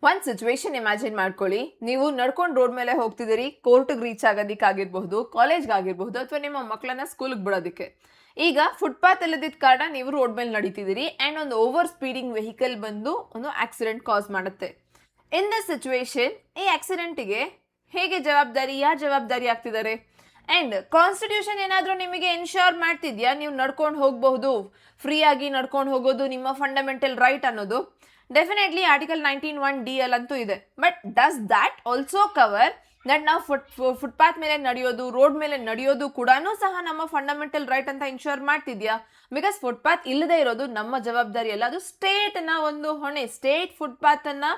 ಒಂದು situation imagine ಮಾಡ್ಕೊಳ್ಳಿ. ನೀವು ನಡ್ಕೊಂಡು ರೋಡ್ ಮೇಲೆ ಹೋಗ್ತಿದ್ದೀರಿ, ಕೋರ್ಟ್ಗೆ ರೀಚ್ ಆಗೋದಕ್ಕಾಗಿರ್ಬಹುದು, ಕಾಲೇಜ್ಗೆ ಆಗಿರಬಹುದು, ಅಥವಾ ನಿಮ್ಮ ಮಕ್ಕಳನ್ನ ಸ್ಕೂಲ್ಗೆ ಬಿಡೋದಕ್ಕೆ. ಈಗ ಫುಟ್ಪಾತ್ ಇಲ್ಲದಿದ್ದ ಕಾರಣ ನೀವು ರೋಡ್ ಮೇಲೆ ನಡೀತಿದ್ದೀರಿ ಆ್ಯಂಡ್ ಒಂದು ಓವರ್ ಸ್ಪೀಡಿಂಗ್ ವೆಹಿಕಲ್ ಬಂದು ಒಂದು ಆಕ್ಸಿಡೆಂಟ್ ಕಾಸ್ ಮಾಡುತ್ತೆ. ಇನ್ ದ ಸಿಚುವೇಶನ್ ಈ ಆಕ್ಸಿಡೆಂಟಿಗೆ ಹೇಗೆ ಯಾರು ಜವಾಬ್ದಾರಿ ಆಗ್ತಿದ್ದಾರೆ? ಆ್ಯಂಡ್ ಕಾನ್ಸ್ಟಿಟ್ಯೂಷನ್ ಏನಾದರೂ ನಿಮಗೆ ಇನ್ಶೋರ್ ಮಾಡ್ತಿದ್ಯಾ ನೀವು ನಡ್ಕೊಂಡು ಹೋಗಬಹುದು, ಫ್ರೀಯಾಗಿ ನಡ್ಕೊಂಡು ಹೋಗೋದು ನಿಮ್ಮ ಫಂಡಮೆಂಟಲ್ ರೈಟ್ ಅನ್ನೋದು? ಡೆಫಿನೆಟ್ಲಿ ಆರ್ಟಿಕಲ್ 19(1)D ಅಲ್ಲಂತೂ ಇದೆ. But does that also cover that ನಾವು ಫುಟ್ಪಾತ್ ಮೇಲೆ ನಡೆಯೋದು, ರೋಡ್ ಮೇಲೆ ನಡೆಯೋದು ಕೂಡ ಸಹ ನಮ್ಮ ಫಂಡಮೆಂಟಲ್ ರೈಟ್ ಅಂತ ಇನ್ಶೋರ್ ಮಾಡ್ತಿದ್ಯಾ? ಬಿಕಾಸ್ ಫುಟ್ಪಾತ್ ಇಲ್ಲದೆ ಇರೋದು ನಮ್ಮ ಜವಾಬ್ದಾರಿ ಅಲ್ಲ, ಅದು ಸ್ಟೇಟ್ನ ಒಂದು ಹೊಣೆ. ಸ್ಟೇಟ್ ಫುಟ್ಪಾತನ್ನು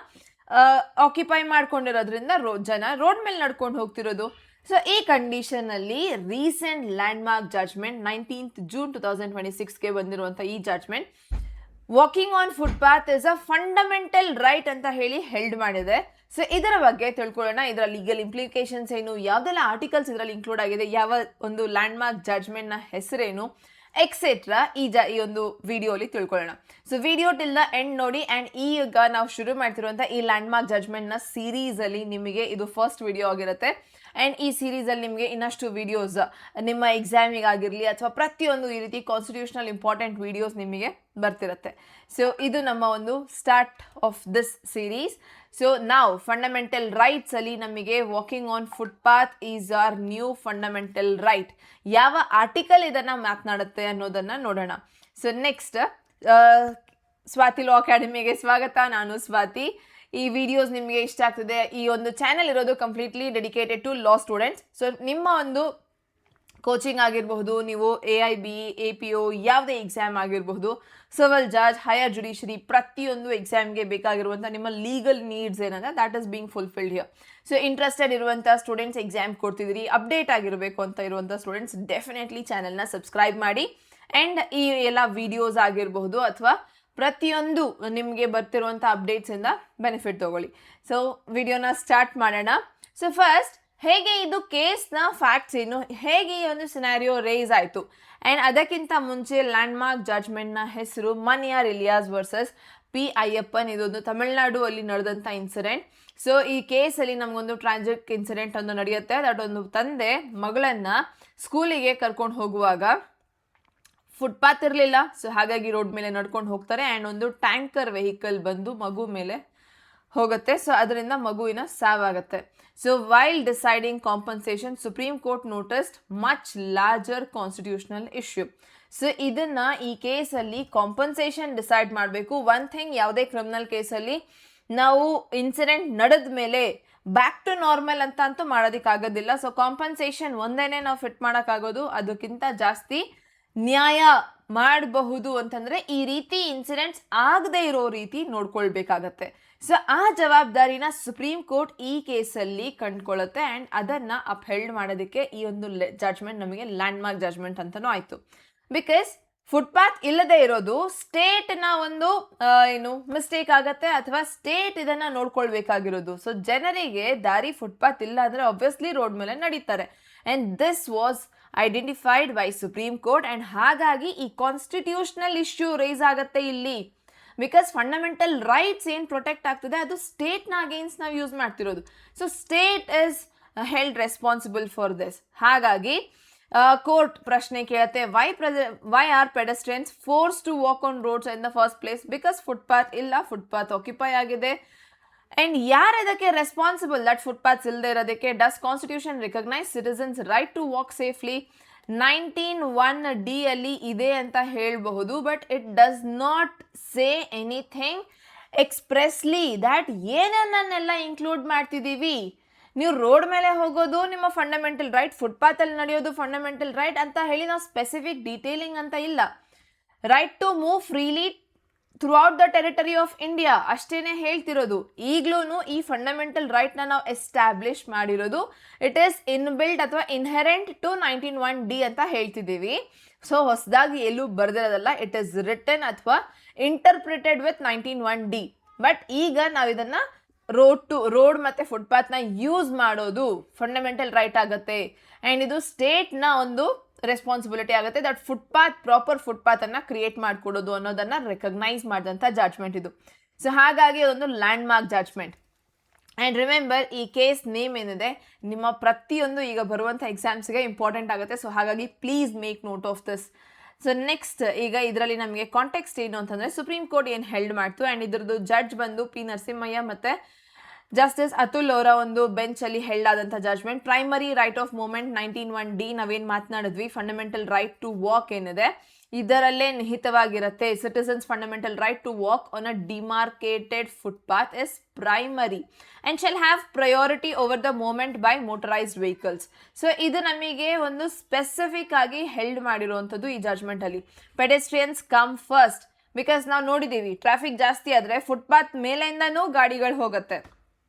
ಆಕ್ಯುಪೈ ಮಾಡ್ಕೊಂಡಿರೋದ್ರಿಂದ ಜನ ರೋಡ್ ಮೇಲೆ ನಡ್ಕೊಂಡು ಹೋಗ್ತಿರೋದು. ಸೊ ಈ ಕಂಡೀಷನಲ್ಲಿ recent landmark judgment 19th June 2026ಗೆ ಬಂದಿರುವಂಥ ಈ judgment walking on footpath is a fundamental right ಅಂತ ಹೇಳಿ ಹೆಲ್ಡ್ ಮಾಡಿದೆ. ಸೊ ಇದರ ಬಗ್ಗೆ ತಿಳ್ಕೊಳ್ಳೋಣ. ಇದರ ಲೀಗಲ್ ಇಂಪ್ಲಿಕೇಶನ್ಸ್ ಏನು, ಯಾವುದೆಲ್ಲ ಆರ್ಟಿಕಲ್ಸ್ ಇದರಲ್ಲಿ ಇನ್ಕ್ಲೂಡ್ ಆಗಿದೆ, ಯಾವ ಒಂದು ಲ್ಯಾಂಡ್ಮಾರ್ಕ್ ಜಡ್ಜ್ಮೆಂಟ್ನ ಹೆಸರೇನು, ಎಕ್ಸೆಟ್ರಾ ಈ ಒಂದು ವಿಡಿಯೋಲಿ ತಿಳ್ಕೊಳ್ಳೋಣ. So video till the end ನೋಡಿ. ಆ್ಯಂಡ್ ಈಗ ನಾವು ಶುರು ಮಾಡ್ತಿರುವಂಥ ಈ ಲ್ಯಾಂಡ್ಮಾರ್ಕ್ ಜಡ್ಜ್ಮೆಂಟ್ನ ಸೀರೀಸಲ್ಲಿ ನಿಮಗೆ ಇದು ಫಸ್ಟ್ ವಿಡಿಯೋ ಆಗಿರುತ್ತೆ. ಆ್ಯಂಡ್ ಈ ಸೀರೀಸಲ್ಲಿ ನಿಮಗೆ ಇನ್ನಷ್ಟು ವಿಡಿಯೋಸ್ ನಿಮ್ಮ ಎಕ್ಸಾಮಿಗಾಗಿರಲಿ ಅಥವಾ ಪ್ರತಿಯೊಂದು ಈ ರೀತಿ ಕಾನ್ಸ್ಟಿಟ್ಯೂಷನಲ್ ಇಂಪಾರ್ಟೆಂಟ್ ವಿಡಿಯೋಸ್ ನಿಮಗೆ ಬರ್ತಿರುತ್ತೆ. ಸೊ ಇದು ನಮ್ಮ ಒಂದು start of this series. So ನಾವು ಫಂಡಮೆಂಟಲ್ ರೈಟ್ಸಲ್ಲಿ ನಮಗೆ walking on footpath is are new fundamental right. ಯಾವ ಆರ್ಟಿಕಲ್ ಇದನ್ನು ಮಾತನಾಡುತ್ತೆ ಅನ್ನೋದನ್ನು ನೋಡೋಣ. ಸೊ ನೆಕ್ಸ್ಟ್, ಸ್ವಾತಿ ಲಾ ಅಕಾಡೆಮಿಗೆ ಸ್ವಾಗತ. ನಾನು ಸ್ವಾತಿ. ಈ ವಿಡಿಯೋಸ್ ನಿಮಗೆ ಇಷ್ಟ ಆಗ್ತದೆ. ಈ ಒಂದು ಚಾನೆಲ್ ಇರೋದು completely dedicated to law students. So ನಿಮ್ಮ ಒಂದು ಕೋಚಿಂಗ್ ಆಗಿರಬಹುದು, ನೀವು AIB, APO ಯಾವುದೇ ಎಕ್ಸಾಮ್ ಆಗಿರಬಹುದು, ಸಿವಿಲ್ ಜಡ್ಜ್, ಹೈಯರ್ ಜುಡಿಷರಿ, ಪ್ರತಿಯೊಂದು ಎಕ್ಸಾಮ್ಗೆ ಬೇಕಾಗಿರುವಂಥ ನಿಮ್ಮ ಲೀಗಲ್ ನೀಡ್ಸ್ ಏನಂದ್ರೆ that is being fulfilled here. So interested ಇರುವಂಥ ಸ್ಟೂಡೆಂಟ್ಸ್, ಎಕ್ಸಾಮ್ ಕೊಡ್ತಿದ್ದೀರಿ, ಅಪ್ಡೇಟ್ ಆಗಿರಬೇಕು ಅಂತ ಇರುವಂಥ ಸ್ಟೂಡೆಂಟ್ಸ್ ಡೆಫಿನೆಟ್ಲಿ ಚಾನೆಲ್ನ ಸಬ್ಸ್ಕ್ರೈಬ್ ಮಾಡಿ. ಆ್ಯಂಡ್ ಈ ಎಲ್ಲ ವಿಡಿಯೋಸ್ ಆಗಿರಬಹುದು ಅಥವಾ ಪ್ರತಿಯೊಂದು ನಿಮಗೆ ಬರ್ತಿರುವಂಥ ಅಪ್ಡೇಟ್ಸಿಂದ ಬೆನಿಫಿಟ್ ತೊಗೊಳ್ಳಿ. ಸೊ ವಿಡಿಯೋನ ಸ್ಟಾರ್ಟ್ ಮಾಡೋಣ. ಸೊ ಫಸ್ಟ್, ಹೇಗೆ ಇದು ಕೇಸ್ನ ಫ್ಯಾಕ್ಟ್ಸ್ ಏನು, ಹೇಗೆ ಈ ಒಂದು ಸಿನಾರಿಯೋ ರೇಸ್ ಆಯಿತು. ಆ್ಯಂಡ್ ಅದಕ್ಕಿಂತ ಮುಂಚೆ ಲ್ಯಾಂಡ್ಮಾರ್ಕ್ ಜಡ್ಜ್ಮೆಂಟ್ನ ಹೆಸರು ಮನಿಯಾರ್ ಇಲಿಯಾಸ್ ವರ್ಸಸ್ P. ಅಯ್ಯಪ್ಪನ್. ಇದೊಂದು ತಮಿಳ್ನಾಡು ಅಲ್ಲಿ ನಡೆದಂಥ ಇನ್ಸಿಡೆಂಟ್. ಸೊ ಈ ಕೇಸಲ್ಲಿ ನಮಗೊಂದು ಟ್ರಾಜಿಕ್ ಇನ್ಸಿಡೆಂಟ್ ಒಂದು ನಡೆಯುತ್ತೆ. ಅದೊಂದು ತಂದೆ ಮಗಳನ್ನು ಸ್ಕೂಲಿಗೆ ಕರ್ಕೊಂಡು ಹೋಗುವಾಗ ಫುಟ್ಪಾತ್ ಇರಲಿಲ್ಲ. ಸೊ ಹಾಗಾಗಿ ರೋಡ್ ಮೇಲೆ ನಡ್ಕೊಂಡು ಹೋಗ್ತಾರೆ ಆ್ಯಂಡ್ ಒಂದು ಟ್ಯಾಂಕರ್ ವೆಹಿಕಲ್ ಬಂದು ಮಗು ಮೇಲೆ ಹೋಗುತ್ತೆ. ಸೊ ಅದರಿಂದ ಮಗುವಿನ ಸಾವಾಗುತ್ತೆ. So while deciding compensation, supreme court noticed much larger constitutional issue. So ಇದನ್ನು ಈ ಕೇಸಲ್ಲಿ ಕಾಂಪನ್ಸೇಷನ್ ಡಿಸೈಡ್ ಮಾಡಬೇಕು. ಒನ್ ಥಿಂಗ್, ಯಾವುದೇ ಕ್ರಿಮಿನಲ್ ಕೇಸಲ್ಲಿ ನಾವು ಇನ್ಸಿಡೆಂಟ್ ನಡೆದ ಮೇಲೆ ಬ್ಯಾಕ್ ಟು ನಾರ್ಮಲ್ ಅಂತ ಅಂತೂ ಮಾಡೋದಕ್ಕಾಗೋದಿಲ್ಲ. ಸೊ ಕಾಂಪನ್ಸೇಷನ್ ಒಂದೇ ನಾವು ಫಿಟ್ ಮಾಡೋಕ್ಕಾಗೋದು. ಅದಕ್ಕಿಂತ ಜಾಸ್ತಿ ನ್ಯಾಯ ಮಾಡಬಹುದು ಅಂತಂದರೆ ಈ ರೀತಿ ಇನ್ಸಿಡೆಂಟ್ಸ್ ಆಗದೆ ಇರೋ ರೀತಿ ನೋಡ್ಕೊಳ್ಬೇಕಾಗತ್ತೆ. ಸೊ ಆ ಜವಾಬ್ದಾರಿನ ಸುಪ್ರೀಂ ಕೋರ್ಟ್ ಈ ಕೇಸಲ್ಲಿ ಕಂಡುಕೊಳ್ಳುತ್ತೆ ಆ್ಯಂಡ್ ಅದನ್ನು ಅಪ್ಹೆಲ್ಡ್ ಮಾಡೋದಕ್ಕೆ ಈ ಒಂದು ಜಡ್ಜ್ಮೆಂಟ್ ನಮಗೆ ಲ್ಯಾಂಡ್ಮಾರ್ಕ್ ಜಡ್ಜ್ಮೆಂಟ್ ಅಂತಲೂ ಆಯಿತು. ಬಿಕಾಸ್ ಫುಟ್ಪಾತ್ ಇಲ್ಲದೆ ಇರೋದು ಸ್ಟೇಟ್ನ ಒಂದು ಮಿಸ್ಟೇಕ್ ಆಗತ್ತೆ ಅಥವಾ ಸ್ಟೇಟ್ ಇದನ್ನು ನೋಡ್ಕೊಳ್ಬೇಕಾಗಿರೋದು. ಸೊ ಜನರಿಗೆ ದಾರಿ ಫುಟ್ಪಾತ್ ಇಲ್ಲ ಅಂದರೆ ಆಬ್ವಿಯಸ್ಲಿ ರೋಡ್ ಮೇಲೆ ನಡೀತಾರೆ. And this was identified by supreme court. And ಹಾಗಾಗಿ ಈ ಕಾನ್ಸ್ಟಿಟ್ಯೂಷನಲ್ ಇಶ್ಯೂ ರೇಸ್ ಆಗುತ್ತೆ ಇಲ್ಲಿ. ಬಿಕಾಸ್ ಫಂಡಮೆಂಟಲ್ ರೈಟ್ಸ್ ಏನು ಪ್ರೊಟೆಕ್ಟ್ ಆಗ್ತದೆ ಅದು ಸ್ಟೇಟ್ನ ಅಗೇನ್ಸ್ಟ್ ನಾವು ಯೂಸ್ ಮಾಡ್ತಿರೋದು. So state is held responsible for this. ಹಾಗಾಗಿ ಕೋರ್ಟ್ ಪ್ರಶ್ನೆ ಕೇಳುತ್ತೆ, why are pedestrians forced to walk on roads in the first place? Because footpath ಇಲ್ಲ, ಫುಟ್ಪಾತ್ ಆಕ್ಯುಪೈ ಆಗಿದೆ. ಆ್ಯಂಡ್ ಯಾರು ಇದಕ್ಕೆ ರೆಸ್ಪಾನ್ಸಿಬಲ್ ದಟ್ ಫುಟ್ಪಾತ್ಸ್ ಇಲ್ಲದೆ ಇರೋದಕ್ಕೆ? Does constitution recognise citizens right to walk safely? 19(1)D ಅಲ್ಲಿ ಇದೆ ಅಂತ ಹೇಳಬಹುದು. But it does not say anything expressly that ಏನನ್ನೆಲ್ಲ ಇನ್ಕ್ಲೂಡ್ ಮಾಡ್ತಿದ್ದೀವಿ. ನೀವು ರೋಡ್ ಮೇಲೆ ಹೋಗೋದು ನಿಮ್ಮ ಫಂಡಮೆಂಟಲ್ ರೈಟ್, ಫುಟ್ಪಾತಲ್ಲಿ ನಡೆಯೋದು ಫಂಡಮೆಂಟಲ್ ರೈಟ್ ಅಂತ ಹೇಳಿ ನಾವು ಸ್ಪೆಸಿಫಿಕ್ ಡೀಟೇಲಿಂಗ್ ಅಂತ ಇಲ್ಲ. Right to move freely throughout the territory of India ಅಷ್ಟೇನೆ ಹೇಳ್ತಿರೋದು. ಈಗಲೂ ಈ ಫಂಡಮೆಂಟಲ್ ರೈಟ್ನ ನಾವು ಎಸ್ಟಾಬ್ಲಿಷ್ ಮಾಡಿರೋದು ಇಟ್ ಈಸ್ ಇನ್ಬಿಲ್ಟ್ ಅಥವಾ ಇನ್ಹೆರೆಂಟ್ ಟು 19(1)D ಅಂತ ಹೇಳ್ತಿದ್ದೀವಿ. ಸೊ ಹೊಸದಾಗಿ ಎಲ್ಲೂ ಬರ್ದಿರೋದಲ್ಲ, ಇಟ್ ಈಸ್ ರಿಟನ್ ಅಥವಾ ಇಂಟರ್ಪ್ರಿಟೆಡ್ ವಿತ್ 19(1)D. ಬಟ್ ಈಗ ನಾವು ಇದನ್ನು ರೋಡ್ ಮತ್ತು ಫುಟ್ಪಾತ್ನ ಯೂಸ್ ಮಾಡೋದು ಫಂಡಮೆಂಟಲ್ ರೈಟ್ ಆಗುತ್ತೆ. ಆ್ಯಂಡ್ ಇದು ಸ್ಟೇಟ್ನ ಒಂದು ರೆಸ್ಪಾನ್ಸಿಬಿಲಿಟಿ ಆಗುತ್ತೆ ದಟ್ ಪ್ರಾಪರ್ ಫುಟ್ಪಾತನ್ನು ಕ್ರಿಯೇಟ್ ಮಾಡಿಕೊಡೋದು ಅನ್ನೋದನ್ನು ರೆಕಗ್ನೈಸ್ ಮಾಡಿದಂಥ ಜಡ್ಜ್ಮೆಂಟ್ ಇದು. ಸೊ ಹಾಗಾಗಿ ಅದೊಂದು landmark judgment. And remember, ಈ ಕೇಸ್ ನೇಮ್ ಏನಿದೆ ನಿಮ್ಮ ಪ್ರತಿಯೊಂದು ಈಗ ಬರುವಂಥ ಎಕ್ಸಾಮ್ಸ್ಗೆ ಇಂಪಾರ್ಟೆಂಟ್ ಆಗುತ್ತೆ. ಸೊ ಹಾಗಾಗಿ please make note of this. So next, ಈಗ ಇದರಲ್ಲಿ ನಮಗೆ ಕಾಂಟೆಕ್ಸ್ಟ್ ಏನು ಅಂತಂದರೆ, ಸುಪ್ರೀಂ ಕೋರ್ಟ್ ಏನು ಹೆಲ್ಡ್ ಮಾಡ್ತು ಆ್ಯಂಡ್ ಇದ್ರದ್ದು ಜಡ್ಜ್ ಬಂದು ಪಿ ನರಸಿಂಹಯ್ಯ ಮತ್ತು ಜಸ್ಟಿಸ್ ಅತುಲ್ ಅವರ ಒಂದು ಬೆಂಚಲ್ಲಿ ಹೆಲ್ಡ್ ಆದಂಥ judgment. Primary right of movement 19(1)D ನಾವೇನು ಮಾತನಾಡಿದ್ವಿ, ಫಂಡಮೆಂಟಲ್ ರೈಟ್ ಟು ವಾಕ್ ಏನಿದೆ ಇದರಲ್ಲೇ ನಿಹಿತವಾಗಿರುತ್ತೆ. Citizens fundamental right to walk on a demarcated footpath is primary and shall have priority over the movement by motorised vehicles. So ಇದು ನಮಗೆ ಒಂದು specific ಆಗಿ held ಮಾಡಿರುವಂಥದ್ದು ಈ ಜಡ್ಜ್ಮೆಂಟಲ್ಲಿ. ಪೆಡೆಸ್ಟ್ರಿಯನ್ಸ್ ಕಮ್ ಫಸ್ಟ್, ಬಿಕಾಸ್ ನಾವು ನೋಡಿದ್ದೀವಿ ಟ್ರಾಫಿಕ್ ಜಾಸ್ತಿ ಆದರೆ ಫುಟ್ಪಾತ್ ಮೇಲೆಯಿಂದನೂ ಗಾಡಿಗಳು ಹೋಗುತ್ತೆ,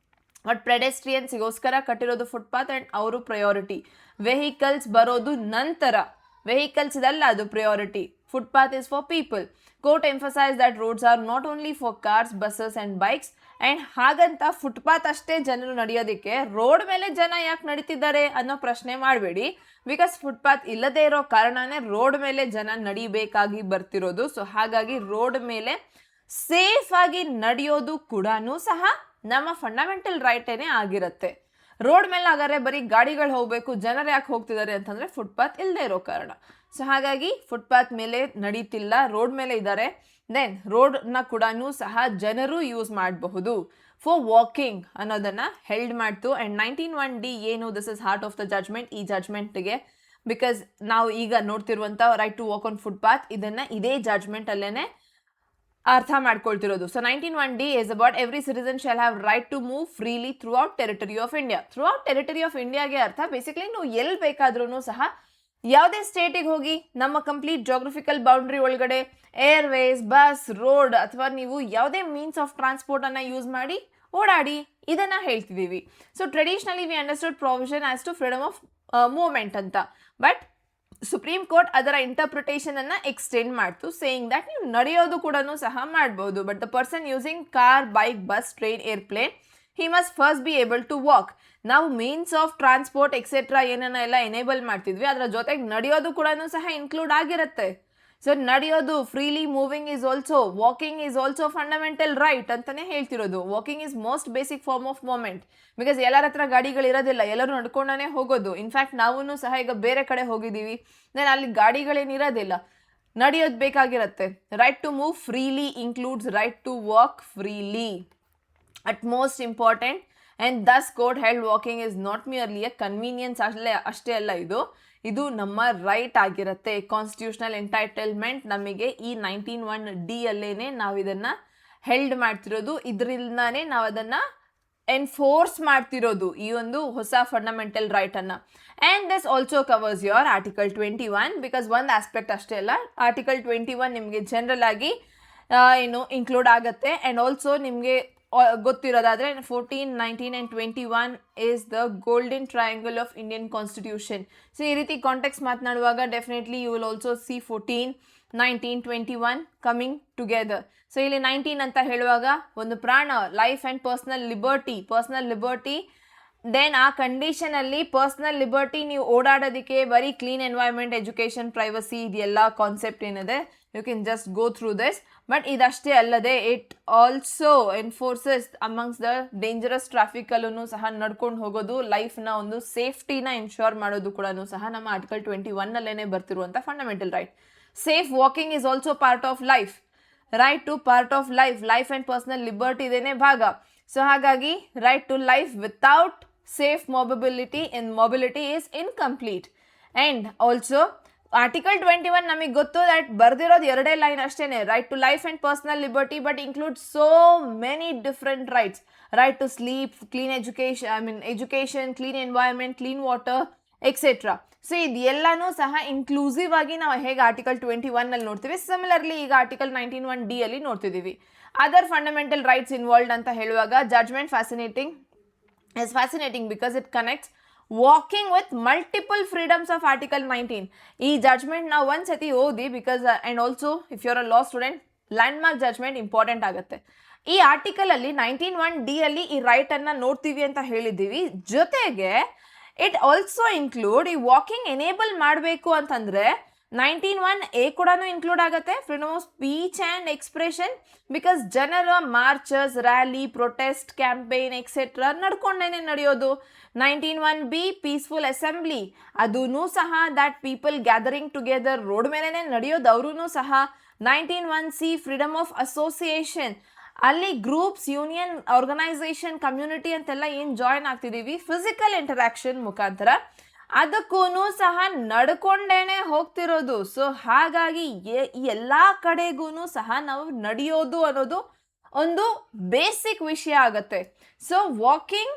ಬಟ್ ಪೆಡೆಸ್ಟ್ರಿಯನ್ಸ್ಗೋಸ್ಕರ ಕಟ್ಟಿರೋದು ಫುಟ್ಪಾತ್ ಆ್ಯಂಡ್ ಅವರು ಪ್ರಯಾರಿಟಿ. ವೆಹಿಕಲ್ಸ್ ಬರೋದು ನಂತರ, ವೆಹಿಕಲ್ಸ್ ಇದಲ್ಲ ಅದು priority. Footpath is for people. Court emphasise that roads are not only for cars, buses and bikes. And ಹಾಗಂತ ಫುಟ್ಪಾತ್ ಅಷ್ಟೇ ಜನರು ನಡೆಯೋದಕ್ಕೆ ರೋಡ್ ಮೇಲೆ ಜನ ಯಾಕೆ ನಡೀತಿದ್ದಾರೆ ಅನ್ನೋ ಪ್ರಶ್ನೆ ಮಾಡಬೇಡಿ. ಬಿಕಾಸ್ ಫುಟ್ಪಾತ್ ಇಲ್ಲದೇ ಇರೋ ಕಾರಣನೇ ರೋಡ್ ಮೇಲೆ ಜನ ನಡಿಬೇಕಾಗಿ ಬರ್ತಿರೋದು. ಸೊ ಹಾಗಾಗಿ ರೋಡ್ ಮೇಲೆ ಸೇಫ್ ಆಗಿ ನಡೆಯೋದು ಕೂಡ ಸಹ ನಮ್ಮ ಫಂಡಮೆಂಟಲ್ ರೈಟೇನೆ ಆಗಿರುತ್ತೆ. ರೋಡ್ ಮೇಲೆ ಹಾಗಾದ್ರೆ ಬರೀ ಗಾಡಿಗಳು ಹೋಗಬೇಕು, ಜನರು ಯಾಕೆ ಹೋಗ್ತಿದ್ದಾರೆ ಅಂತಂದರೆ ಫುಟ್ಪಾತ್ ಇಲ್ಲದೆ ಇರೋ ಕಾರಣ. ಸೊ ಹಾಗಾಗಿ ಫುಟ್ಪಾತ್ ಮೇಲೆ ನಡೀತಿಲ್ಲ, ರೋಡ್ ಮೇಲೆ ಇದ್ದಾರೆ. ದೆನ್ ರೋಡ್ನ ಕೂಡ ಸಹ ಜನರು ಯೂಸ್ ಮಾಡಬಹುದು ಫಾರ್ ವಾಕಿಂಗ್ ಅನ್ನೋದನ್ನು ಹೆಲ್ಡ್ ಮಾಡ್ತು. ಆ್ಯಂಡ್ 19(1)D ಏನು, this is heart of the judgment. ಈ ಜಡ್ಜ್ಮೆಂಟ್ಗೆ ಬಿಕಾಸ್ ನಾವು ಈಗ ನೋಡ್ತಿರುವಂಥ right to walk on footpath ಇದನ್ನು ಇದೇ ಜಡ್ಜ್ಮೆಂಟಲ್ಲೇ ಅರ್ಥ ಮಾಡ್ಕೊಳ್ತಿರೋದು. So 19(1)D is about every citizen shall have right to move freely throughout territory of India. Throughout territory of ಇಂಡಿಯಾಗೆ ಅರ್ಥ ಬೇಸಿಕ್ಲಿ ನೀವು ಎಲ್ಲಿ ಬೇಕಾದ್ರೂ ಸಹ ಯಾವುದೇ ಸ್ಟೇಟಿಗೆ ಹೋಗಿ ನಮ್ಮ ಕಂಪ್ಲೀಟ್ ಜಾಗ್ರಫಿಕಲ್ ಬೌಂಡ್ರಿ ಒಳಗಡೆ ಏರ್ವೇಸ್, ಬಸ್, ರೋಡ್ ಅಥವಾ ನೀವು ಯಾವುದೇ ಮೀನ್ಸ್ ಆಫ್ ಟ್ರಾನ್ಸ್ಪೋರ್ಟನ್ನು ಯೂಸ್ ಮಾಡಿ ಓಡಾಡಿ, ಇದನ್ನು ಹೇಳ್ತಿದ್ದೀವಿ. So traditionally we understood provision as to freedom of movement ಅಂತ, ಬಟ್ ಸುಪ್ರೀಂ ಕೋರ್ಟ್ ಅದರ ಇಂಟರ್ಪ್ರಿಟೇಷನ್ ಅನ್ನ ಎಕ್ಸ್ಟೆಂಡ್ ಮಾಡ್ತು, ಸೇಯಿಂಗ್ ದಟ್ ನೀವು ನಡೆಯೋದು ಕೂಡ ಸಹ ಮಾಡ್ಬೋದು. But the person using car, bike, bus, train, airplane, he must first be able to walk. ನಾವು ಮೀನ್ಸ್ ಆಫ್ ಟ್ರಾನ್ಸ್ಪೋರ್ಟ್ ಎಕ್ಸೆಟ್ರಾ ಏನನ್ನ ಎಲ್ಲ ಎನೇಬಲ್ ಮಾಡ್ತಿದ್ವಿ, ಅದರ ಜೊತೆಗೆ ನಡೆಯೋದು ಕೂಡ ಸಹ ಇನ್ಕ್ಲೂಡ್ ಆಗಿರುತ್ತೆ. ಸೊ ನಡೆಯೋದು, freely moving is also, walking is also fundamental right ಅಂತಲೇ ಹೇಳ್ತಿರೋದು. Walking is most basic form of movement, because ಎಲ್ಲರ ಹತ್ರ ಗಾಡಿಗಳಿರೋದಿಲ್ಲ, ಎಲ್ಲರೂ ನಡ್ಕೊಂಡೇ ಹೋಗೋದು. ಇನ್ಫ್ಯಾಕ್ಟ್ ನಾವೂ ಸಹ ಈಗ ಬೇರೆ ಕಡೆ ಹೋಗಿದ್ದೀವಿ, ದೆನ್ ಅಲ್ಲಿ ಗಾಡಿಗಳೇನಿರೋದಿಲ್ಲ, ನಡೆಯೋದು ಬೇಕಾಗಿರುತ್ತೆ. Right to move freely includes right to walk freely at most important, and thus court held walking is not merely a convenience ಅಷ್ಟೇ ಅಲ್ಲ, ಇದು ನಮ್ಮ ರೈಟ್ ಆಗಿರುತ್ತೆ. ಕಾನ್ಸ್ಟಿಟ್ಯೂಷನಲ್ ಎಂಟೈಟಲ್ಮೆಂಟ್ ನಮಗೆ ಈ 19(1)D ಅಲ್ಲೇನೆ ನಾವು ಇದನ್ನು ಹೆಲ್ಡ್ ಮಾಡ್ತಿರೋದು, ಇದರಿಂದಾನೇ ನಾವು ಅದನ್ನು ಎನ್ಫೋರ್ಸ್ ಮಾಡ್ತಿರೋದು, ಈ ಒಂದು ಹೊಸ ಫಂಡಮೆಂಟಲ್ ರೈಟನ್ನು. And this also covers your article 21, because ಒಂದು ಆಸ್ಪೆಕ್ಟ್ ಅಷ್ಟೇ ಅಲ್ಲ, ಆರ್ಟಿಕಲ್ 21 ನಿಮಗೆ ಜನರಲ್ ಆಗಿ ಏನು ಇನ್ಕ್ಲೂಡ್ ಆಗುತ್ತೆ. ಆ್ಯಂಡ್ ಆಲ್ಸೋ ನಿಮಗೆ ಗೊತ್ತಿರೋದಾದರೆ 14, 19 and 21 is the golden triangle of Indian constitution. So ಈ ರೀತಿ ಕಾಂಟೆಕ್ಸ್ಟ್ ಮಾತನಾಡುವಾಗ definitely you will also see 14, 19, 21 coming together. So ಇಲ್ಲಿ 19 ಅಂತ ಹೇಳುವಾಗ ಒಂದು ಪ್ರಾಣ, life and personal liberty. Then ಆ ಕಂಡೀಷನಲ್ಲಿ ಪರ್ಸ್ನಲ್ ಲಿಬರ್ಟಿ, ನೀವು ಓಡಾಡೋದಕ್ಕೆ ಬರೀ ಕ್ಲೀನ್ ಎನ್ವೈರ್ಮೆಂಟ್, ಎಜುಕೇಷನ್, ಪ್ರೈವಸಿ, ಇದೆಲ್ಲ ಕಾನ್ಸೆಪ್ಟ್ ಏನಿದೆ, you can just go through this. But ಇದಷ್ಟೇ ಅಲ್ಲದೆ it also enforces amongst the dangerous ಟ್ರಾಫಿಕಲ್ಲೂ ಸಹ ನಡ್ಕೊಂಡು ಹೋಗೋದು, ಲೈಫ್ನ ಒಂದು ಸೇಫ್ಟಿನ ಇನ್ಶೋರ್ ಮಾಡೋದು ಕೂಡ ಸಹ ನಮ್ಮ ಆರ್ಟಿಕಲ್ 21 ಬರ್ತಿರುವಂಥ fundamental right. Safe walking is also part of life, right to part of life and personal liberty ಇದೇನೆ ಭಾಗ. ಸೊ ಹಾಗಾಗಿ right to life without safe mobility is incomplete. And also article 21 ನಮಗೆ ಗೊತ್ತು ದಟ್ ಬರ್ದಿರೋದು 2 line ಅಷ್ಟೇ, right to life and personal liberty, but include so many different rights. Right to sleep, clean education, clean environment, clean water, etcetera. So ಇದೆಲ್ಲನೂ ಸಹ inclusive ಆಗಿ ನಾವು ಹೇಗೆ article 21 ನೋಡ್ತೀವಿ, ಸಿಮಿಲರ್ಲಿ ಈಗ ಆರ್ಟಿಕಲ್ 19(1)D ಅಲ್ಲಿ ನೋಡ್ತಿದ್ದೀವಿ. ಅದರ್ ಫಂಡಮೆಂಟಲ್ ರೈಟ್ಸ್ ಇನ್ವಾಲ್ವ್ಡ್ ಅಂತ ಹೇಳುವಾಗ judgment fascinating because it connects walking with multiple freedoms of article 19. ಈ ಜಡ್ಜ್ಮೆಂಟ್ ನಾವು ಒಂದ್ಸತಿ ಓದಿ, because and also if you are a law student, landmark judgment important ಆಗುತ್ತೆ. ಈ ಆರ್ಟಿಕಲ್ ಅಲ್ಲಿ 19(1)D ಅಲ್ಲಿ ಈ ರೈಟ್ ಅನ್ನ ನೋಡ್ತೀವಿ ಅಂತ ಹೇಳಿದ್ದೀವಿ. ಜೊತೆಗೆ ಇಟ್ ಆಲ್ಸೋ ಇನ್ಕ್ಲೂಡ್ ಈ ವಾಕಿಂಗ್ ಎನೇಬಲ್ ಮಾಡಬೇಕು ಅಂತಂದ್ರೆ 19(1)(a ಕೂಡ ಇನ್ಕ್ಲೂಡ್ ಆಗುತ್ತೆ, freedom of speech and expression, because ಜನರ marches, rally, protest, campaign etcetera ನಡ್ಕೊಂಡೇನೆ ನಡೆಯೋದು. 19(1)(b) ಪೀಸ್ಫುಲ್ ಅಸೆಂಬ್ಲಿ, ಅದೂ ಸಹ that people gathering together road ಮೇಲೆನೆ ನಡೆಯೋದು, ಅವ್ರೂ ಸಹ. 19(1)(c) ಫ್ರೀಡಮ್ ಆಫ್ ಅಸೋಸಿಯೇಷನ್, ಅಲ್ಲಿ ಗ್ರೂಪ್ಸ್, ಯೂನಿಯನ್, ಆರ್ಗನೈಸೇಷನ್, ಕಮ್ಯುನಿಟಿ ಅಂತೆಲ್ಲ ಏನು ಜಾಯಿನ್ ಆಗ್ತಿದ್ದೀವಿ ಫಿಸಿಕಲ್ ಇಂಟರಾಕ್ಷನ್ ಮುಖಾಂತರ, ಅದಕ್ಕೂ ಸಹ ನಡ್ಕೊಂಡೇನೆ ಹೋಗ್ತಿರೋದು. ಸೊ ಹಾಗಾಗಿ ಈ ಎಲ್ಲ ಕಡೆಗೂ ಸಹ ನಾವು ನಡೆಯೋದು ಅನ್ನೋದು ಒಂದು ಬೇಸಿಕ್ ವಿಷಯ ಆಗತ್ತೆ. So walking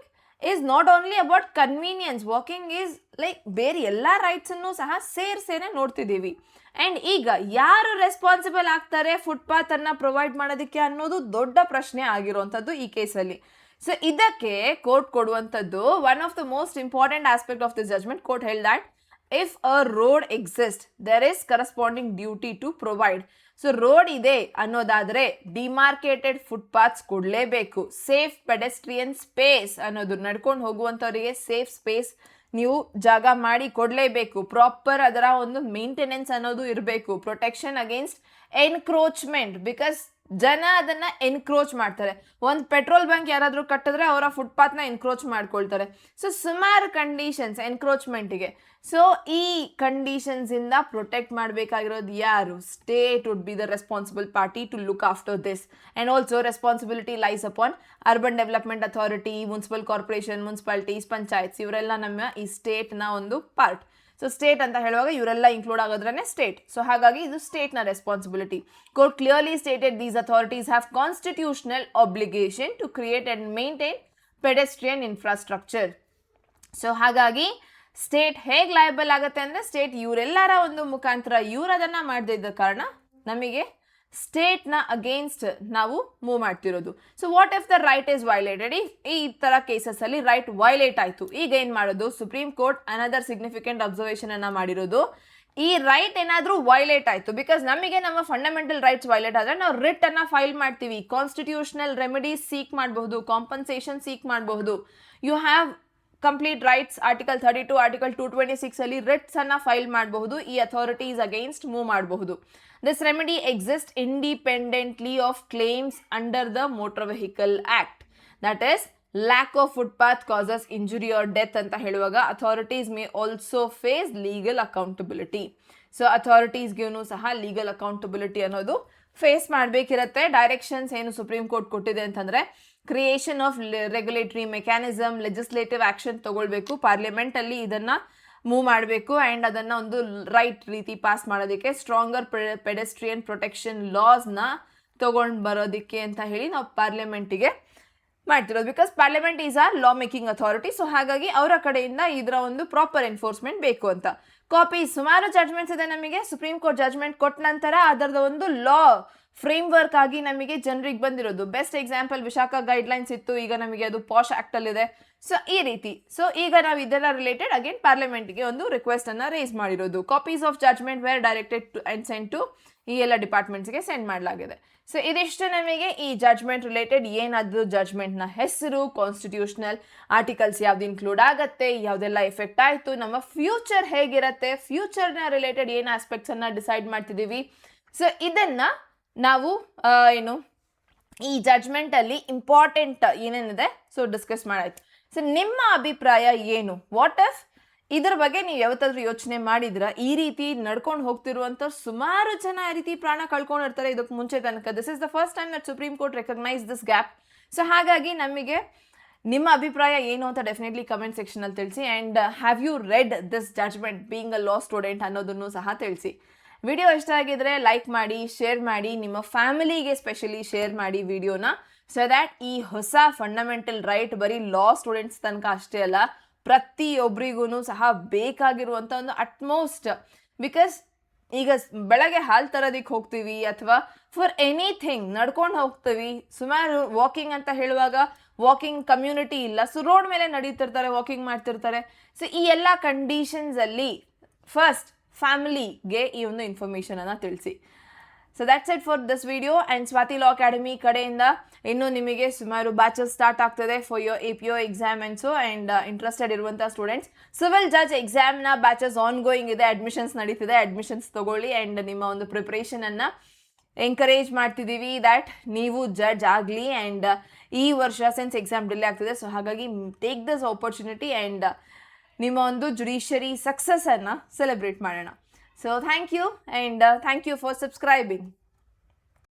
is not only about convenience, walking is like ಬೇರೆ ಎಲ್ಲ ರೈಟ್ಸನ್ನು ಸಹ ಸೇರ್ಸೇನೆ ನೋಡ್ತಿದ್ದೀವಿ. ಆ್ಯಂಡ್ ಈಗ ಯಾರು ರೆಸ್ಪಾನ್ಸಿಬಲ್ ಆಗ್ತಾರೆ ಫುಟ್ಪಾತ್ ಅನ್ನ ಪ್ರೊವೈಡ್ ಮಾಡೋದಕ್ಕೆ ಅನ್ನೋದು ದೊಡ್ಡ ಪ್ರಶ್ನೆ ಆಗಿರುವಂಥದ್ದು ಈ ಕೇಸಲ್ಲಿ. ಸೊ ಇದಕ್ಕೆ ಕೋರ್ಟ್ ಕೊಡುವಂಥದ್ದು one of the most important aspect of this judgment. Court ಹೇಳಿ that if a road exist there is corresponding duty to provide. So road ಇದೆ ಅನ್ನೋದಾದ್ರೆ ಡಿಮಾರ್ಕೇಟೆಡ್ ಫುಟ್ಪಾತ್ಸ್ ಕೊಡಲೇಬೇಕು. ಸೇಫ್ ಪೆಡೆಸ್ಟ್ರಿಯನ್ ಸ್ಪೇಸ್ ಅನ್ನೋದು, ನಡ್ಕೊಂಡು ಹೋಗುವಂಥವರಿಗೆ ಸೇಫ್ ಸ್ಪೇಸ್ ನೀವು ಜಾಗ ಮಾಡಿ ಕೊಡಲೇಬೇಕು. ಪ್ರಾಪರ್ ಅದರ ಒಂದು ಮೇಂಟೆನೆನ್ಸ್ ಅನ್ನೋದು ಇರಬೇಕು. ಪ್ರೊಟೆಕ್ಷನ್ ಅಗೇನ್ಸ್ಟ್ ಎನ್ಕ್ರೋಚ್ಮೆಂಟ್, ಬಿಕಾಸ್ ಜನ ಅದನ್ನ ಎನ್ಕ್ರೋಚ್ ಮಾಡ್ತಾರೆ. ಒಂದು ಪೆಟ್ರೋಲ್ ಬಂಕ್ ಯಾರಾದರೂ ಕಟ್ಟಿದ್ರೆ ಅವರ ಫುಟ್ಪಾತ್ನ ಎನ್ಕ್ರೋಚ್ ಮಾಡ್ಕೊಳ್ತಾರೆ. ಸೊ ಸುಮಾರು ಕಂಡೀಷನ್ಸ್ ಎನ್ಕ್ರೋಚ್ಮೆಂಟಿಗೆ. ಸೊ ಈ ಕಂಡೀಷನ್ಸ್ ಇಂದ ಪ್ರೊಟೆಕ್ಟ್ ಮಾಡಬೇಕಾಗಿರೋದು ಯಾರು? State would be the responsible party to look after this. And also responsibility lies upon urban development authority, municipal corporation, municipalities, panchayats, ಇವರೆಲ್ಲ ನಮ್ಮ ಈ ಸ್ಟೇಟ್ನ ಒಂದು ಪಾರ್ಟ್. ಸೊ ಸ್ಟೇಟ್ ಅಂತ ಹೇಳುವಾಗ ಇವರೆಲ್ಲ ಇನ್ಕ್ಲೂಡ್ ಆಗೋದ್ರೇ ಸ್ಟೇಟ್. ಸೊ ಹಾಗಾಗಿ ಇದು ಸ್ಟೇಟ್ನ responsibility. Court clearly stated these authorities have constitutional obligation to create and maintain pedestrian infrastructure. So ಹಾಗಾಗಿ ಸ್ಟೇಟ್ ಹೇಗೆ ಲಯಬಲ್ ಆಗುತ್ತೆ ಅಂದರೆ, ಸ್ಟೇಟ್ ಇವರೆಲ್ಲರ ಒಂದು ಮುಖಾಂತರ ಇವ್ರು ಅದನ್ನು ಮಾಡದೇ ಇದ್ದ ಕಾರಣ ನಮಗೆ ಸ್ಟೇಟ್ನ ಅಗೇನ್ಸ್ಟ್ ನಾವು ಮೂವ್ ಮಾಡ್ತಿರೋದು. So what if the right is violated? ಈ ಥರ ಕೇಸಸ್ಸಲ್ಲಿ ರೈಟ್ ವೈಲೇಟ್ ಆಯಿತು, ಈಗ ಏನು ಮಾಡೋದು? Supreme court another significant observation ಅನ್ನು ಮಾಡಿರೋದು, ಈ ರೈಟ್ ಏನಾದರೂ ವೈಲೇಟ್ ಆಯಿತು, ಬಿಕಾಸ್ ನಮಗೆ ನಮ್ಮ ಫಂಡಮೆಂಟಲ್ ರೈಟ್ಸ್ ವೈಲೇಟ್ ಆದರೆ ನಾವು ರಿಟ್ ಅನ್ನು ಫೈಲ್ ಮಾಡ್ತೀವಿ, ಕಾನ್ಸ್ಟಿಟ್ಯೂಷನಲ್ ರೆಮಿಡೀಸ್ ಸೀಕ್ ಮಾಡಬಹುದು, ಕಾಂಪನ್ಸೇಷನ್ ಸೀಕ್ ಮಾಡಬಹುದು. You have complete rights. Article 32, article 226 ಅಲ್ಲಿ ರಿಟ್ಸ್ ಅನ್ನ ಫೈಲ್ ಮಾಡಬಹುದು, ಈ ಅಥಾರಿಟೀಸ್ ಅಗೇನ್ಸ್ಟ್ ಮೂವ್ ಮಾಡಬಹುದು. This remedy exist independently of claims under the motor vehicle act. That is lack of footpath causes injury or death ಅಂತ ಹೇಳುವಾಗ authorities may also face legal accountability. So ಅಥಾರಿಟೀಸ್ಗೂ ಸಹ legal accountability ಅನ್ನೋದು face ಮಾಡಬೇಕಿರುತ್ತೆ. Directions ಏನು supreme court ಕೊಟ್ಟಿದೆ ಅಂತಂದ್ರೆ, creation of regulatory mechanism, legislative action ತಗೊಳ್ಬೇಕು, ಪಾರ್ಲಿಮೆಂಟಲ್ಲಿ ಇದನ್ನು ಮೂವ್ ಮಾಡಬೇಕು ಆ್ಯಂಡ್ ಅದನ್ನು ಒಂದು ರೈಟ್ ರೀತಿ ಪಾಸ್ ಮಾಡೋದಕ್ಕೆ, ಸ್ಟ್ರಾಂಗರ್ ಪೆಡೆಸ್ಟ್ರಿಯನ್ ಪ್ರೊಟೆಕ್ಷನ್ ಲಾಸ್ನ ತೊಗೊಂಡು ಬರೋದಕ್ಕೆ ಅಂತ ಹೇಳಿ ನಾವು ಪಾರ್ಲಿಮೆಂಟಿಗೆ ಮಾಡ್ತಿರೋದು. Because parliament is our law making authority. So ಹಾಗಾಗಿ ಅವರ ಕಡೆಯಿಂದ ಇದರ ಒಂದು ಪ್ರಾಪರ್ ಎನ್ಫೋರ್ಸ್ಮೆಂಟ್ ಬೇಕು ಅಂತ. ಕಾಪಿ ಸುಮಾರು ಜಡ್ಜ್ಮೆಂಟ್ಸ್ ಇದೆ ನಮಗೆ. ಸುಪ್ರೀಂ ಕೋರ್ಟ್ ಜಡ್ಜ್ಮೆಂಟ್ ಕೊಟ್ಟ ನಂತರ ಅದರದ ಒಂದು ಲಾ ಫ್ರೇಮ್ವರ್ಕ್ ಆಗಿ ನಮಗೆ ಜನರಿಗೆ ಬಂದಿರೋದು. ಬೆಸ್ಟ್ ಎಕ್ಸಾಂಪಲ್ ವಿಶಾಖ ಗೈಡ್ಲೈನ್ಸ್ ಇತ್ತು, ಈಗ ನಮಗೆ ಅದು ಪಾಶ್ ಆ್ಯಕ್ಟಲ್ಲಿದೆ. ಸೊ ಈ ರೀತಿ. ಸೊ ಈಗ ನಾವು ಇದೆಲ್ಲ ರಿಲೇಟೆಡ್ ಅಗೇನ್ ಪಾರ್ಲಿಮೆಂಟ್ಗೆ ಒಂದು ರಿಕ್ವೆಸ್ಟ್ ಅನ್ನು ರೇಸ್ ಮಾಡಿರೋದು. Copies of judgment were directed to and send to ಈ ಎಲ್ಲ ಡಿಪಾರ್ಟ್ಮೆಂಟ್ಸ್ಗೆ ಸೆಂಡ್ ಮಾಡಲಾಗಿದೆ. ಸೊ ಇದಿಷ್ಟು ನಮಗೆ ಈ ಜಡ್ಜ್ಮೆಂಟ್ ರಿಲೇಟೆಡ್ ಏನಾದರೂ ಜಡ್ಜ್ಮೆಂಟ್ನ ಹೆಸರು, ಕಾನ್ಸ್ಟಿಟ್ಯೂಷನಲ್ ಆರ್ಟಿಕಲ್ಸ್ ಯಾವ್ದು ಇನ್ಕ್ಲೂಡ್ ಆಗುತ್ತೆ, ಯಾವುದೆಲ್ಲ ಎಫೆಕ್ಟ್ ಆಯಿತು, ನಮ್ಮ ಫ್ಯೂಚರ್ ಹೇಗಿರುತ್ತೆ, ಫ್ಯೂಚರ್ನ ರಿಲೇಟೆಡ್ ಏನು ಆಸ್ಪೆಕ್ಟ್ಸನ್ನು ಡಿಸೈಡ್ ಮಾಡ್ತಿದ್ದೀವಿ. ಸೊ ಇದನ್ನು ನಾವು ಈ ಜಡ್ಜ್ಮೆಂಟಲ್ಲಿ ಇಂಪಾರ್ಟೆಂಟ್ ಏನೇನಿದೆ ಸೊ ಡಿಸ್ಕಸ್ ಮಾಡಾಯ್ತು. ಸೊ ನಿಮ್ಮ ಅಭಿಪ್ರಾಯ ಏನು? ವಾಟ್ ಇಫ್ ಇದ್ರ ಬಗ್ಗೆ ನೀವು ಯಾವತ್ತಾದ್ರೂ ಯೋಚನೆ ಮಾಡಿದ್ರ? ಈ ರೀತಿ ನಡ್ಕೊಂಡು ಹೋಗ್ತಿರುವಂಥ ಸುಮಾರು ಜನ ಈ ರೀತಿ ಪ್ರಾಣ ಕಳ್ಕೊಂಡಿರ್ತಾರೆ ಇದಕ್ಕೆ ಮುಂಚೆ ತನಕ. This is the first time that supreme court recognise this gap. So ಹಾಗಾಗಿ ನಮಗೆ ನಿಮ್ಮ ಅಭಿಪ್ರಾಯ ಏನು ಅಂತ ಡೆಫಿನೆಟ್ಲಿ ಕಮೆಂಟ್ ಸೆಕ್ಷನಲ್ಲಿ ತಿಳಿಸಿ. And have you read this judgment being a law student ಅನ್ನೋದನ್ನು ಸಹ ತಿಳಿಸಿ. ವಿಡಿಯೋ ಇಷ್ಟ ಆಗಿದ್ರೆ ಲೈಕ್ ಮಾಡಿ, ಶೇರ್ ಮಾಡಿ, ನಿಮ್ಮ ಫ್ಯಾಮಿಲಿಗೆ ಸ್ಪೆಷಲಿ ಶೇರ್ ಮಾಡಿ ವಿಡಿಯೋನ. ಸೊ ದ್ಯಾಟ್ ಈ ಹೊಸ ಫಂಡಮೆಂಟಲ್ ರೈಟ್ ಬರೀ ಲಾ ಸ್ಟೂಡೆಂಟ್ಸ್ ತನಕ ಅಷ್ಟೇ ಅಲ್ಲ, ಪ್ರತಿಯೊಬ್ಬರಿಗೂ ಸಹ ಬೇಕಾಗಿರುವಂಥ ಒಂದು ಅಟ್ಮೋಸ್ಟ್. ಬಿಕಾಸ್ ಈಗ ಬೆಳಗ್ಗೆ ಹಾಲು ತರೋದಕ್ಕೆ ಹೋಗ್ತೀವಿ ಅಥವಾ ಫಾರ್ ಎನಿಥಿಂಗ್ ನಡ್ಕೊಂಡು ಹೋಗ್ತೀವಿ. ಸುಮಾರು ವಾಕಿಂಗ್ ಅಂತ ಹೇಳುವಾಗ ವಾಕಿಂಗ್ ಕಮ್ಯುನಿಟಿ ಇಲ್ಲ, ಸೊ ರೋಡ್ ಮೇಲೆ ನಡೀತಿರ್ತಾರೆ, ವಾಕಿಂಗ್ ಮಾಡ್ತಿರ್ತಾರೆ. ಸೊ ಈ ಎಲ್ಲ ಕಂಡೀಷನ್ಸಲ್ಲಿ ಫಸ್ಟ್ ಫ್ಯಾಮಿಲಿಗೆ ಈ ಒಂದು ಇನ್ಫಾರ್ಮೇಷನನ್ನು ತಿಳಿಸಿ. So that's it for this video. And Swathi law academy ಕಡೆಯಿಂದ ಇನ್ನೂ ನಿಮಗೆ ಸುಮಾರು ಬ್ಯಾಚಸ್ ಸ್ಟಾರ್ಟ್ ಆಗ್ತದೆ for your APO exams. And interested ಇರುವಂಥ ಸ್ಟೂಡೆಂಟ್ಸ್, ಸಿವಿಲ್ ಜಡ್ಜ್ ಎಕ್ಸಾಮ್ನ ಬ್ಯಾಚಸ್ ಆನ್ ಗೋಯಿಂಗ್ ಇದೆ, ಅಡ್ಮಿಷನ್ಸ್ ನಡೀತಿದೆ, ಅಡ್ಮಿಷನ್ಸ್ ತಗೊಳ್ಳಿ. ಆ್ಯಂಡ್ ನಿಮ್ಮ ಒಂದು ಪ್ರಿಪ್ರೇಷನನ್ನು ಎಂಕರೇಜ್ ಮಾಡ್ತಿದ್ದೀವಿ ದ್ಯಾಟ್ ನೀವು ಜಡ್ಜ್ ಆಗಲಿ. ಆ್ಯಂಡ್ ಈ ವರ್ಷ ಸೆನ್ಸ್ ಎಕ್ಸಾಮ್ ಡಿಲೇ ಆಗ್ತಿದೆ, ಸೊ ಹಾಗಾಗಿ ಟೇಕ್ ದಿಸ್ ಆಪರ್ಚುನಿಟಿ ಆ್ಯಂಡ್ ನಿಮ್ಮ ಒಂದು ಜುಡಿಷರಿ ಸಕ್ಸಸ್ಸನ್ನು ಸೆಲೆಬ್ರೇಟ್ ಮಾಡೋಣ. So thank you, and thank you for subscribing.